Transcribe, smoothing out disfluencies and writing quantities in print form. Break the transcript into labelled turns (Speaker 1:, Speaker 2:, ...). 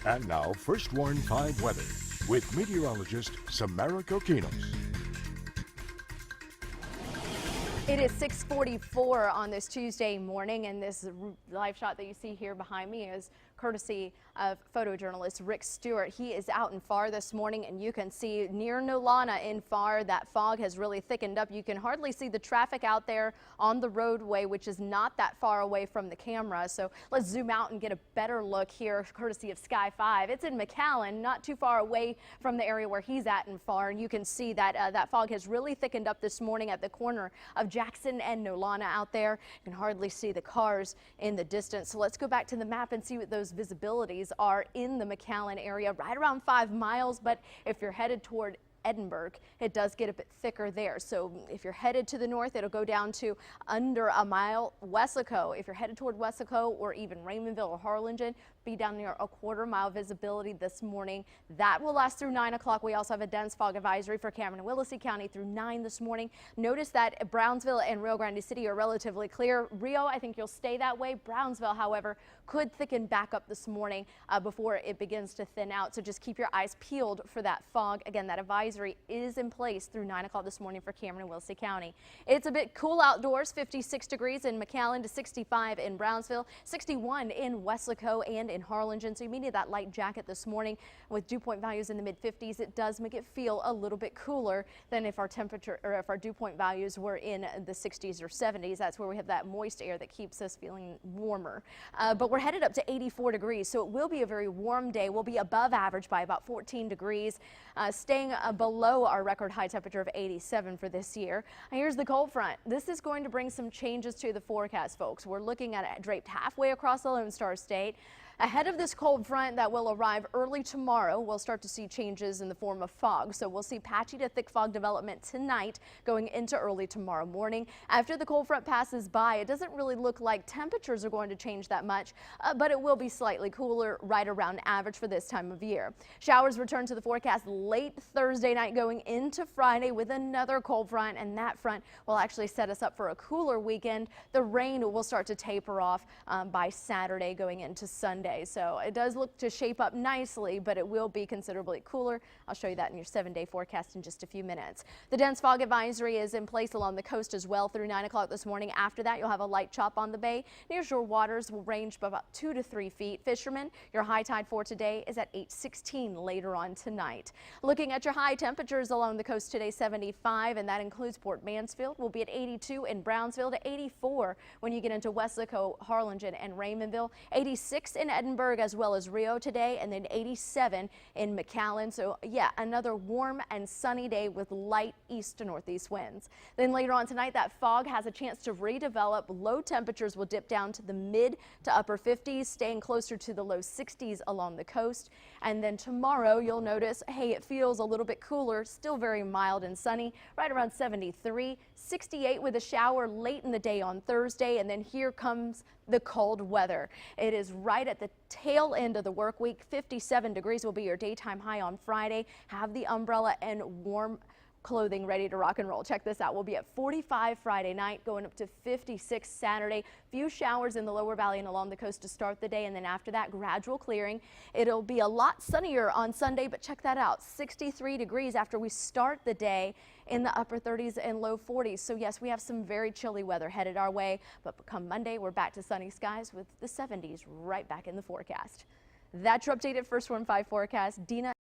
Speaker 1: And now, First Warn 5 weather with meteorologist Samara Kokinos.
Speaker 2: It is 6:44 on this Tuesday morning, and this live shot that you see here behind me is courtesy of photojournalist Rick Stewart. He is out in Pharr this morning, and you can see near Nolana in Pharr that fog has really thickened up. You can hardly see the traffic out there on the roadway, which is not that far away from the camera. So let's zoom out and get a better look here, courtesy of Sky 5. It's in McAllen, not too far away from the area where he's at in Pharr, and you can see that that fog has really thickened up this morning at the corner of Jackson and Nolana out there. You can hardly see the cars in the distance. So let's go back to the map and see what those visibilities are in the McAllen area, right around 5 miles. But if you're headed toward Edinburg, it does get a bit thicker there. So if you're headed to the north, it'll go down to under a mile. Weslaco, if you're headed toward Weslaco or even Raymondville or Harlingen, be down near a quarter-mile visibility this morning. That will last through 9 o'clock. We also have a dense fog advisory for Cameron and Willacy County through 9 this morning. Notice that Brownsville and Rio Grande City are relatively clear. Rio, I think you'll stay that way. Brownsville, however, could thicken back up this morning before it begins to thin out. So just keep your eyes peeled for that fog. Again, that advisory is in place through 9 o'clock this morning for Cameron and Willacy County. It's a bit cool outdoors, 56 degrees in McAllen to 65 in Brownsville, 61 in Weslaco and in Harlingen. So you may need that light jacket this morning. With dew point values in the mid-50s, it does make it feel a little bit cooler than if our temperature or if our dew point values were in the 60s or 70s. That's where we have that moist air that keeps us feeling warmer. But we're headed up to 84 degrees, so it will be a very warm day. We'll be above average by about 14 degrees, staying below our record high temperature of 87 for this year. Here's the cold front. This is going to bring some changes to the forecast, folks. We're looking at it draped halfway across the Lone Star State. Ahead of this cold front that will arrive early tomorrow, we'll start to see changes in the form of fog. So we'll see patchy to thick fog development tonight going into early tomorrow morning. After the cold front passes by, it doesn't really look like temperatures are going to change that much, but it will be slightly cooler, right around average for this time of year. Showers return to the forecast late Thursday night going into Friday with another cold front, and that front will actually set us up for a cooler weekend. The rain will start to taper off by Saturday going into Sunday. So it does look to shape up nicely, but it will be considerably cooler. I'll show you that in your 7-day forecast in just a few minutes. The dense fog advisory is in place along the coast as well through 9 o'clock this morning. After that, you'll have a light chop on the bay. Near shore waters will range by about 2 to 3 feet. Fishermen, your high tide for today is at 8:16 later on tonight. Looking at your high temperatures along the coast today, 75, and that includes Port Mansfield. Will be at 82 in Brownsville to 84 when you get into Weslaco, Harlingen, and Raymondville. 86 in Edinburg as well as Rio today, and then 87 in McAllen. So yeah, another warm and sunny day with light east to northeast winds. Then later on tonight, that fog has a chance to redevelop. Low temperatures will dip down to the mid to upper 50s, staying closer to the low 60s along the coast. And then tomorrow you'll notice, hey, it feels a little bit cooler, still very mild and sunny, right around 73, 68 with a shower late in the day on Thursday. And then here comes the cold weather. It is right at the tail end of the work week. 57 degrees will be your daytime high on Friday. Have the umbrella and warm clothing ready to rock and roll. Check this out. We'll be at 45 Friday night, going up to 56 Saturday. Few showers in the lower valley and along the coast to start the day, and then after that, gradual clearing. It'll be a lot sunnier on Sunday, but check that out. 63 degrees after we start the day, in the upper 30s and low 40s. So yes, we have some very chilly weather headed our way, but come Monday, we're back to sunny skies with the 70s right back in the forecast. That's your updated First Warn 5 forecast. Dina.